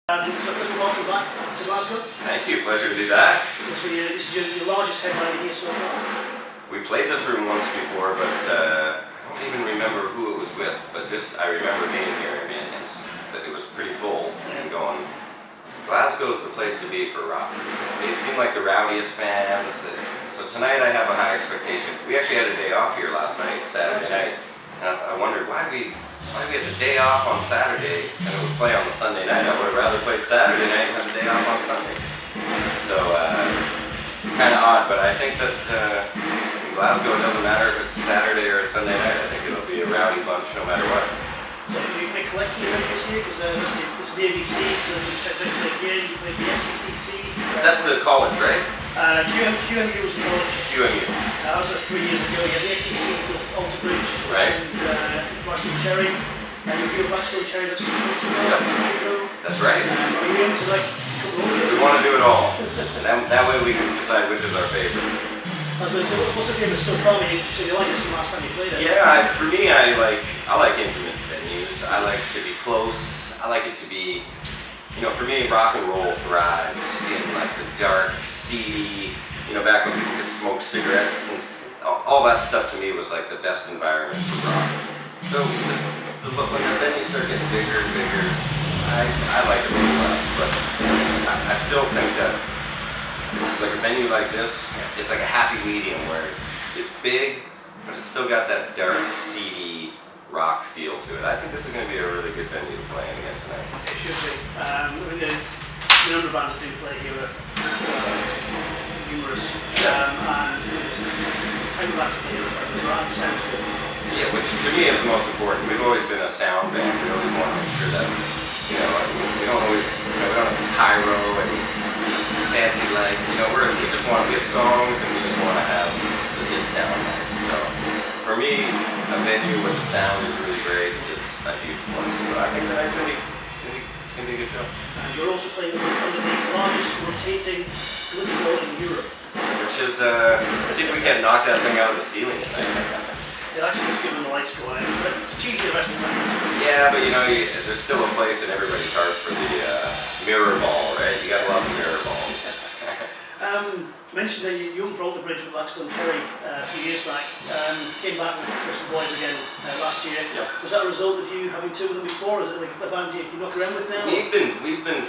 So first of all, welcome back to Glasgow. Thank you, pleasure to be back. This is your largest headline here so far. We played this room once before, but I don't even remember who it was with, but I remember being here and it was pretty full and going, Glasgow's the place to be for rock. They seem like the rowdiest fans, so tonight I have a high expectation. We actually had a day off here last night, Saturday night, and I wondered why we had the day off on Saturday and it would play on the Sunday night. I would have rather played Saturday night and had the day off on Sunday. So, kind of odd, but I think that in Glasgow it doesn't matter if it's a Saturday or a Sunday night. I think it'll be a rowdy bunch no matter what. So you can collect this here because this is the ABC, so you said you play here, you play the SECC. That's the college, right? QMU was the college. QMU. That was 3 years ago. You had the SEC with Alter Bridge right. And Blackstone Cherry. And you were Blackstone Cherry about 6 months ago. Yep. That's right. Are you aiming to like a couple of years? We want to do it all. And that way we can decide which is our favorite. I was going to say, what's the favourite so far? So you like this the last time you played it? Yeah, for me, I like intimate venues. I like to be close. I like it to be, for me, rock and roll thrives in like the dark, seedy, back when people could smoke cigarettes and all that stuff. To me was like the best environment for rock. So when the venues start getting bigger and bigger, I like it a little less, but I still think that like a venue like this, it's like a happy medium where it's big, but it's still got that dark, seedy rock feel to it. I think this is going to be a really good venue to play in again tonight. It should be. The number of bands that do play here are numerous, and the type of bands that play here are sounds good. Yeah, which to me is the most important. We've always been a sound band. We always want to make sure that we don't have pyro and fancy lights, we have songs and we just want to have it sound nice. So for me, a venue where the sound is really great is a huge plus. So I think tonight's gonna be a good show. And you're also playing under the largest rotating glitter ball in Europe. Which is see if we can't knock that thing out of the ceiling tonight. It actually was good when the lights go out, but it's cheesy the rest of the time. Yeah, but there's still a place in everybody's heart for the mirror ball, right? You gotta love the mirror ball. You mentioned that you went for Alter Bridge with Blackstone Cherry a few years back. Came back with Crystal Boys again last year. Yep. Was that a result of you having toured with them before, or is it like a band you knock around with now? We've been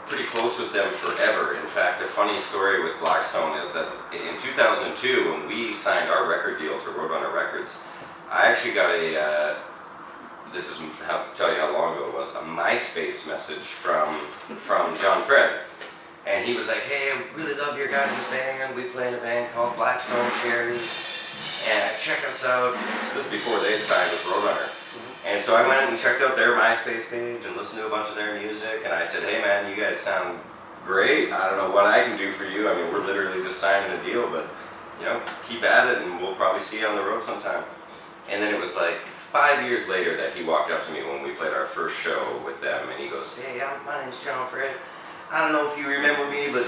pretty close with them forever. In fact, a funny story with Blackstone is that in 2002, when we signed our record deal to Roadrunner Records, I actually got tell you how long ago it was, a MySpace message from John Fred. And he was like, hey, I really love your guys' band. We play in a band called Blackstone Cherry. And check us out. So this is before they had signed with Roadrunner. And so I went and checked out their MySpace page and listened to a bunch of their music. And I said, hey man, you guys sound great. I don't know what I can do for you. I mean, we're literally just signing a deal, but keep at it and we'll probably see you on the road sometime. And then it was like 5 years later that he walked up to me when we played our first show with them. And he goes, hey, my name's John Fred. I don't know if you remember me, but...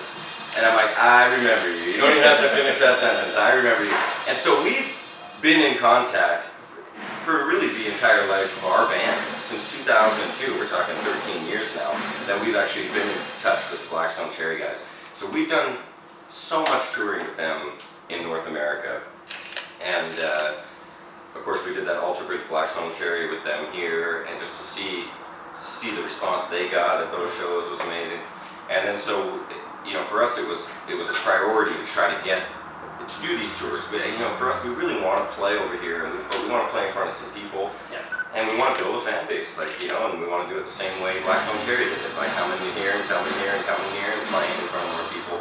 And I'm like, I remember you. You don't even have to finish that sentence. I remember you. And so we've been in contact for really the entire life of our band. Since 2002, we're talking 13 years now, that we've actually been in touch with the Blackstone Cherry guys. So we've done so much touring with them in North America. And of course we did that Alter Bridge Blackstone Cherry with them here, and just to see the response they got at those shows was amazing. And then so, for us it was a priority to try to do these tours. But for us, we really want to play over here, but we want to play in front of some people. Yeah. And we want to build a fan base, and we want to do it the same way Blackstone Cherry did it, by coming in here and coming here and coming here and playing in front of more people.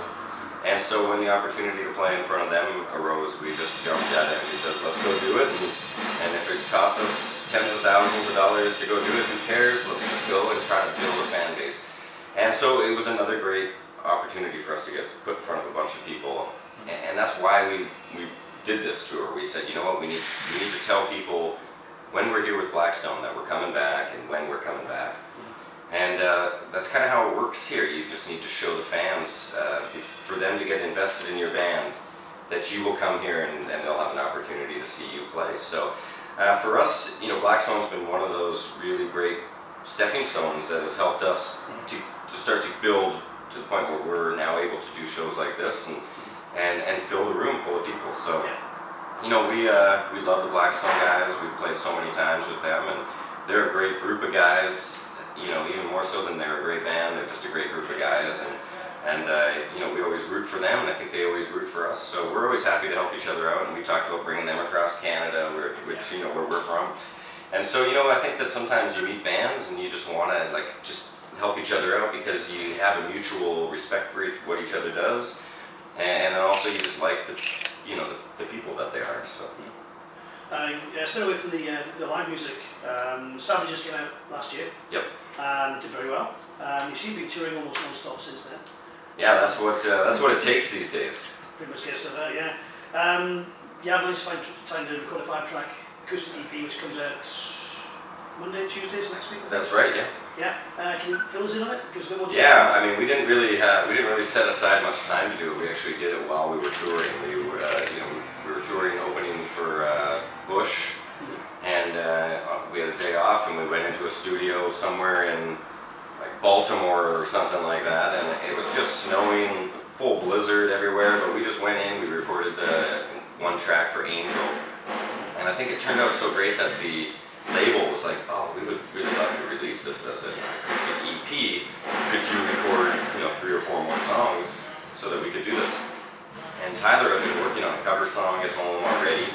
And so when the opportunity to play in front of them arose, we just jumped at it. We said, let's go do it. And if it costs us tens of thousands of dollars to go do it, who cares? Let's just go and try to build a fan base. And so it was another great opportunity for us to get put in front of a bunch of people. And that's why we did this tour. We said, we need to tell people when we're here with Blackstone that we're coming back and when we're coming back. And that's kind of how it works here. You just need to show the fans, for them to get invested in your band, that you will come here and they'll have an opportunity to see you play. So for us, Blackstone's been one of those really great stepping stones that has helped us to start to build to the point where we're now able to do shows like this and fill the room full of people. So, you know, we love the Blackstone guys. We've played so many times with them, and they're a great group of guys. You know, even more so than they're a great band, they're just a great group of guys, and you know, we always root for them, and I think they always root for us. So we're always happy to help each other out, and we talked about bringing them across Canada, which you know, where we're from. And so, you know, I think that sometimes you meet bands and you just want to like just help each other out because you have a mutual respect for what each other does, and then also you just like the people that they are. So. Stay away from the live music. Savages came out last year. Yep. And did very well. You seem to be touring almost non-stop since then. Yeah, that's what it takes these days. Pretty much gets to that, yeah. Yeah, I managed to find time to record a 5-track acoustic EP, which comes out Monday, Tuesdays next week. That's right, yeah. Yeah. Can you fill us in on it? Give us a bit more detail. Yeah, I mean, we didn't really set aside much time to do it. We actually did it while we were touring. We were touring, opening for Bush, and we had a day off, and we went into a studio somewhere in like Baltimore or something like that, and it was just snowing, full blizzard everywhere. But we just went in. We recorded the one track for Angel, and I think it turned out so great that the label was like, oh, we would really love to release this as an acoustic EP. Could you record, 3 or 4 more songs so that we could do this? And Tyler had been working on a cover song at home already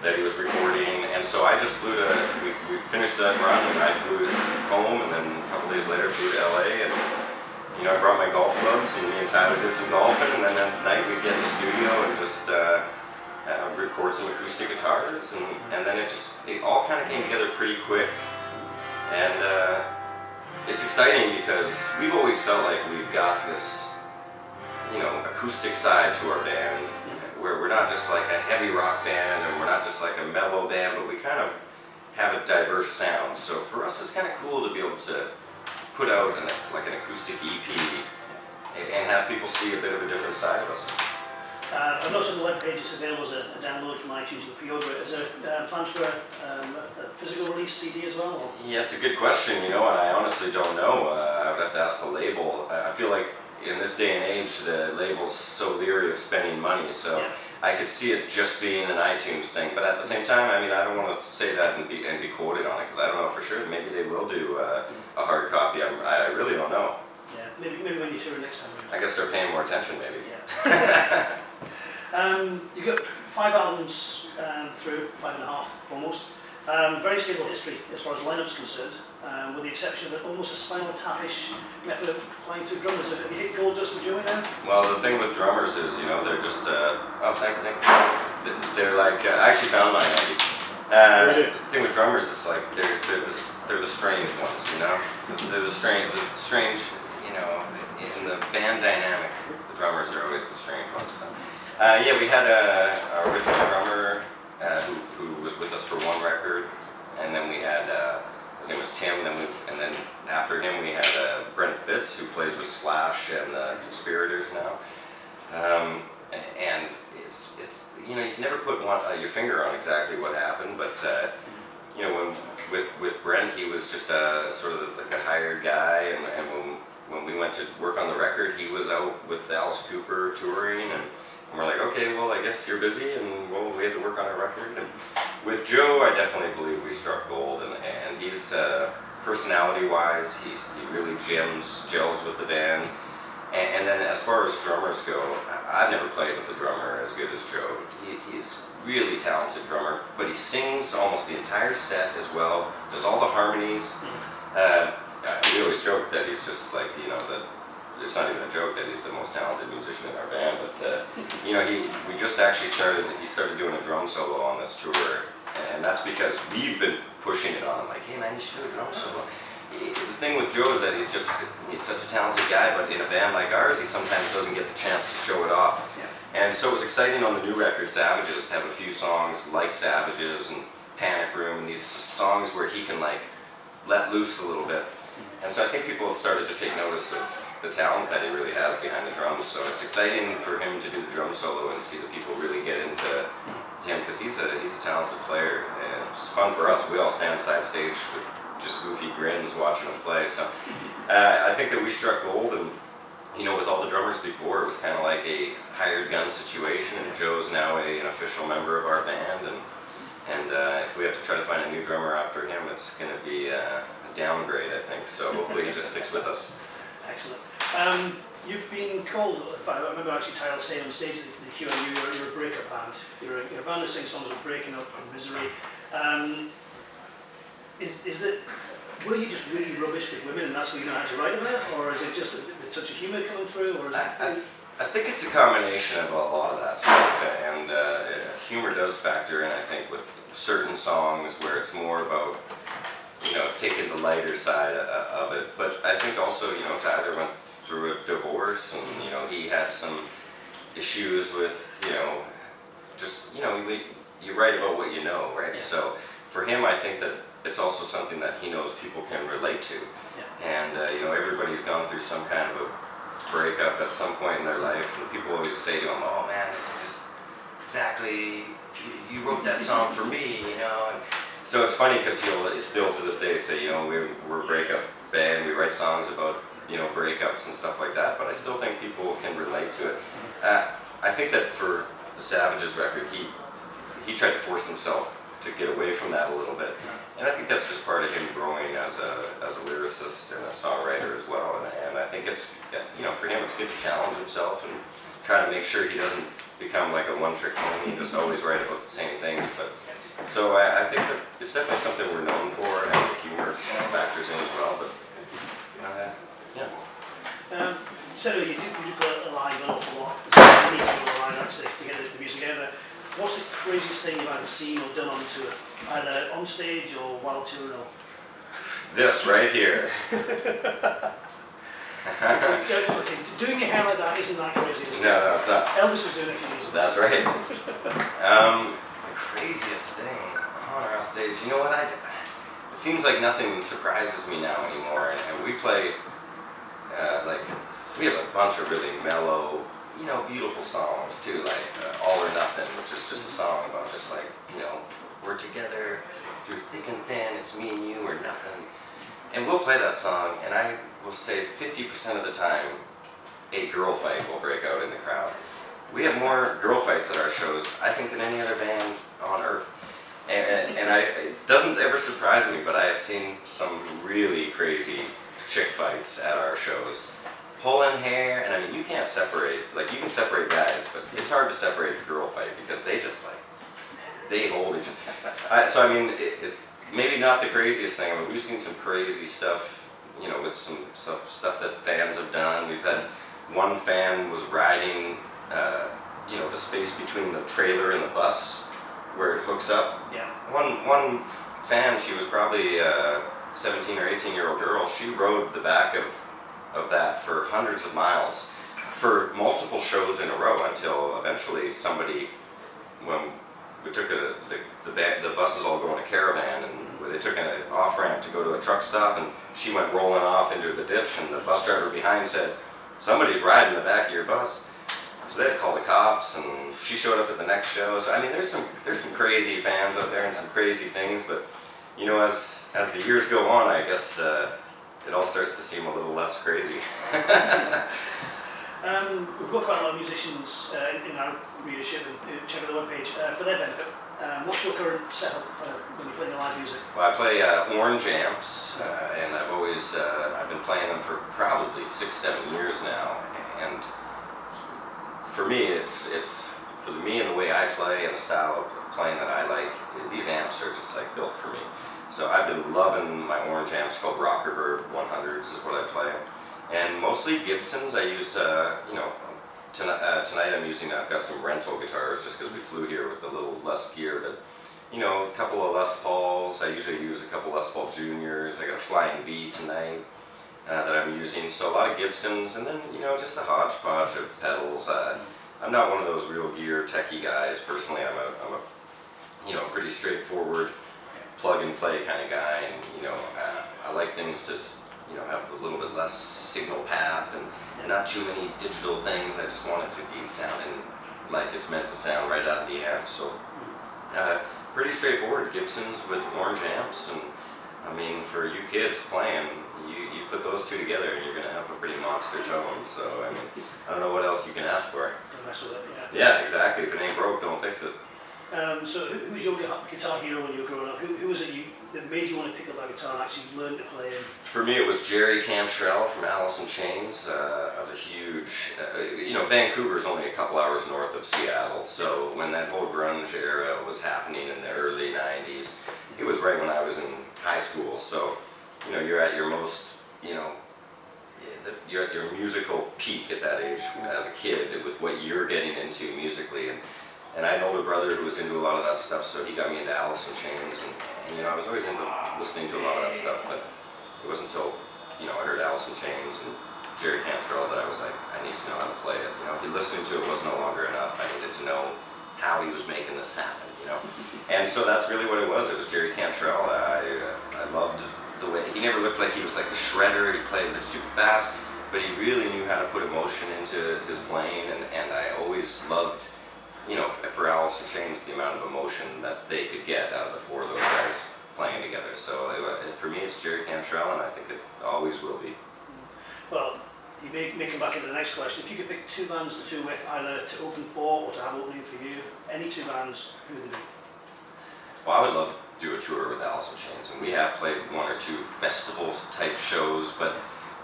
that he was recording, and so I just flew to, we finished that run, and I flew home, and then a couple days later flew to LA, and I brought my golf clubs, and me and Tyler did some golfing, and then that night we'd get in the studio and just record some acoustic guitars, and then it all kind of came together pretty quick. And it's exciting because we've always felt like we've got this, acoustic side to our band, where we're not just like a heavy rock band, and we're not just like a mellow band, but we kind of have a diverse sound. So for us, it's kind of cool to be able to put out an acoustic EP and have people see a bit of a different side of us. I noticed on the webpage it's available as a download from iTunes. You can pre-order it. Is there plans for a physical release CD as well? Or? Yeah, it's a good question, and I honestly don't know. I would have to ask the label. I feel like in this day and age, the label's so leery of spending money, so I could see it just being an iTunes thing. But at the same time, I mean, I don't want to say that and be quoted on it, because I don't know for sure. Maybe they will do a hard copy. I really don't know. Yeah, maybe when you tour next time. I guess they're paying more attention, maybe. Yeah. You've got 5 albums through, 5.5 almost. Very stable history as far as lineup's concerned, with the exception of almost a Spinal Tap-ish method of flying through drummers. Have you hit gold dust with Joey now? Well, the thing with drummers is, they're just, thank you. They're like, I actually found mine. The thing with drummers is like, they're the strange ones, They're the strange, in the band dynamic, the drummers are always the strange ones. We had our original drummer who was with us for one record, and then we had his name was Tim. And then after him we had Brent Fitz, who plays with Slash and the Conspirators now. And it's you can never put your finger on exactly what happened, but when with Brent, he was just sort of like a hired guy, and when we went to work on the record, he was out with Alice Cooper touring, and we're like, okay, well, I guess you're busy, and we had to work on a record. And with Joe, I definitely believe we struck gold, and he's personality-wise, he really gels with the band. And then as far as drummers go, I've never played with a drummer as good as Joe. He's really talented drummer, but he sings almost the entire set as well, does all the harmonies. We always joke that he's just like, it's not even a joke that he's the most talented musician in our band, but we just actually started doing a drum solo on this tour, and that's because we've been pushing it on him, like, hey man, you should do a drum solo. The thing with Joe is that he's such a talented guy, but in a band like ours, he sometimes doesn't get the chance to show it off. And so it was exciting on the new record, Savages, to have a few songs like Savages and Panic Room, and these songs where he can like let loose a little bit. And so I think people have started to take notice of the talent that he really has behind the drums. So it's exciting for him to do the drum solo and see the people really get into him, because he's a talented player, and it's fun for us. We all stand side stage with just goofy grins watching him play. So I think that we struck gold, and with all the drummers before, it was kind of like a hired gun situation, and Joe's now an official member of our band, and if we have to try to find a new drummer after him, it's going to be a downgrade, I think. So hopefully he just sticks with us. Excellent. You've been called, if I remember actually Tyler saying on stage at the QMU, you're a breakup band. You're a band that sings songs about breaking up and misery. Were you just really rubbish with women and that's what you know how to write about? Or is it just the touch of humour coming through? Or is I think it's a combination of a lot of that stuff, and humor does factor in, I think, with certain songs where it's more about, taking the lighter side of it. But I think also, Tyler went through a divorce, and, he had some issues with, you write about what you know, right? Yeah. So for him, I think that it's also something that he knows people can relate to. Yeah. And, everybody's gone through some kind of a breakup at some point in their life, and people always say to him, "Oh man, it's just exactly, you wrote that song for me," And so it's funny because he'll still to this day say, we're a breakup band, we write songs about, breakups and stuff like that, but I still think people can relate to it. I think that for the Savages record, he tried to force himself to get away from that a little bit. And I think that's just part of him growing as a lyricist and a songwriter as well. And I think it's, for him it's good to challenge himself and try to make sure he doesn't become like a one-trick pony and just always write about the same things. But so I think that it's definitely something we're known for, and the humor factors in as well. But yeah. So you do play live an awful lot. You need to go live actually to get the music out there. What's the craziest thing you've either seen or done on tour? Either on stage or while touring or? This right here. Okay, doing your hair like that isn't that crazy, is it? No, it's not. Elvis was doing it a few years ago. That's right. The craziest thing on or off stage, it seems like nothing surprises me now anymore, and we play, we have a bunch of really mellow, beautiful songs too, like All or Nothing, which is just a song about just like, we're together through thick and thin, it's me and you or nothing. And we'll play that song, and I will say 50% of the time, a girl fight will break out in the crowd. We have more girl fights at our shows, I think, than any other band on earth. And it doesn't ever surprise me, but I have seen some really crazy chick fights at our shows. Pulling hair, and I mean, you can't separate, you can separate guys, but it's hard to separate a girl fight because they just they hold each other. So I mean, it maybe not the craziest thing, but we've seen some crazy stuff, with some stuff that fans have done. We've had one fan was riding, the space between the trailer and the bus where it hooks up. Yeah. One fan, she was probably a 17 or 18-year-old girl. She rode the back of that for hundreds of miles for multiple shows in a row until eventually somebody, when we took the buses all going to Caravan, and they took an off-ramp to go to a truck stop, and she went rolling off into the ditch, and the bus driver behind said, "Somebody's riding the back of your bus." So they had to call the cops, and she showed up at the next show. So I mean, there's some crazy fans out there and some crazy things, but as the years go on, I guess it all starts to seem a little less crazy. We've got quite a lot of musicians in our readership, and check out the webpage for their benefit. What's your current setup for when you're playing the live music? Well, I play orange amps, and I've been playing them for probably 6-7 years now. And for me, it's for me and the way I play and the style of playing that I like. These amps are just built for me. So I've been loving my orange amps called Rock Reverb 100s is what I play. And mostly Gibsons. I use, tonight I've got some rental guitars just because we flew here with a little less gear, but a couple of Les Pauls. I usually use a couple Les Paul Juniors. I got a Flying V tonight that I'm using. So a lot of Gibsons, and then just a hodgepodge of pedals. I'm not one of those real gear techie guys. Personally, I'm a pretty straightforward plug and play kind of guy, and I like things to have a little bit less signal path and not too many digital things. I just want it to be sounding like it's meant to sound right out of the amp. So pretty straightforward Gibsons with orange amps, and I mean, for you kids playing, you put those two together and you're going to have a pretty monster tone. So, I mean, I don't know what else you can ask for. Don't mess with it, Yeah, exactly. If it ain't broke, don't fix it. So who was your guitar hero when you were growing up? Who was it that made you want to pick up that guitar and actually learn to play? For me, it was Jerry Cantrell from Alice in Chains. I was a huge, Vancouver's only a couple hours north of Seattle, so when that whole grunge era was happening in the early 90s, it was right when I was in high school, so, you're at your most, you're at your musical peak at that age as a kid with what you're getting into musically. And I had an older brother who was into a lot of that stuff, so he got me into Alice in Chains, and I was always into listening to a lot of that stuff, but it wasn't until, I heard Alice in Chains and Jerry Cantrell that I was like, I need to know how to play it. Listening to it was no longer enough. I needed to know how he was making this happen, And so that's really what it was. It was Jerry Cantrell. I loved the way, he never looked like he was like a shredder. He played super fast, but he really knew how to put emotion into his playing, and I always loved, for Alice in Chains, the amount of emotion that they could get out of the four of those guys playing together. So for me, it's Jerry Cantrell, and I think it always will be. Well, you may come back into the next question. If you could pick two bands to tour with, either to open for or to have opening for you, any two bands, who would they be? Well, I would love to do a tour with Alice in Chains, and we have played one or two festivals type shows, but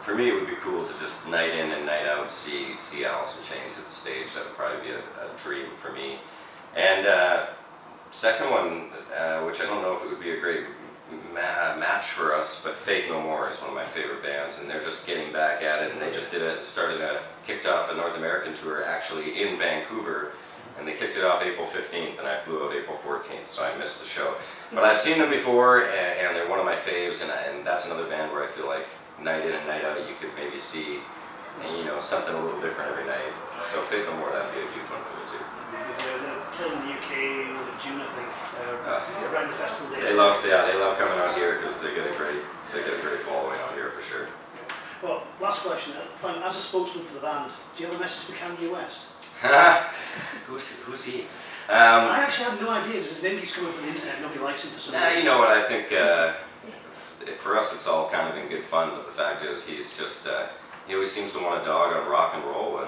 for me, it would be cool to just night in and night out see Alice in Chains at the stage. That would probably be a dream for me. And second one, which I don't know if it would be a great match for us, but Faith No More is one of my favorite bands, and they're just getting back at it. And they just kicked off a North American tour actually in Vancouver, and they kicked it off April 15th, and I flew out April 14th, so I missed the show. But I've seen them before, and they're one of my faves, and that's another band where I feel like night in and night out, you could maybe see, something a little different every night. So Faith No More, that'd be a huge one for me too. They're playing in the UK in June, I think, around the festival days. They love coming out here because they get a great following out here for sure. Well, last question. As a spokesman for the band, do you have a message for Kanye West? Who's he? I actually have no idea. His name keeps coming up on the internet. Nobody likes him for some reason. You know what? I think for us, it's all kind of in good fun. But the fact is, he's just he always seems to want a dog on rock and roll.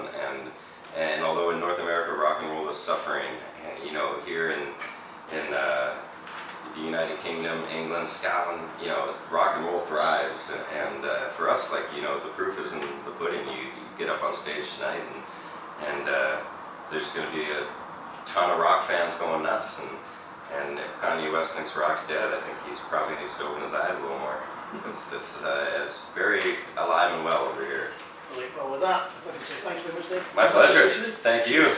And although in North America rock and roll is suffering, here in the United Kingdom, England, Scotland, rock and roll thrives. And for us, the proof is in the pudding. You get up on stage tonight, and there's going to be a ton of rock fans going nuts. And if Kanye West thinks rock's dead, I think he's probably needs to open his eyes a little more. It's very alive and well over here. Well, with that, if I can say thanks very much, Dave. My pleasure. Thank you.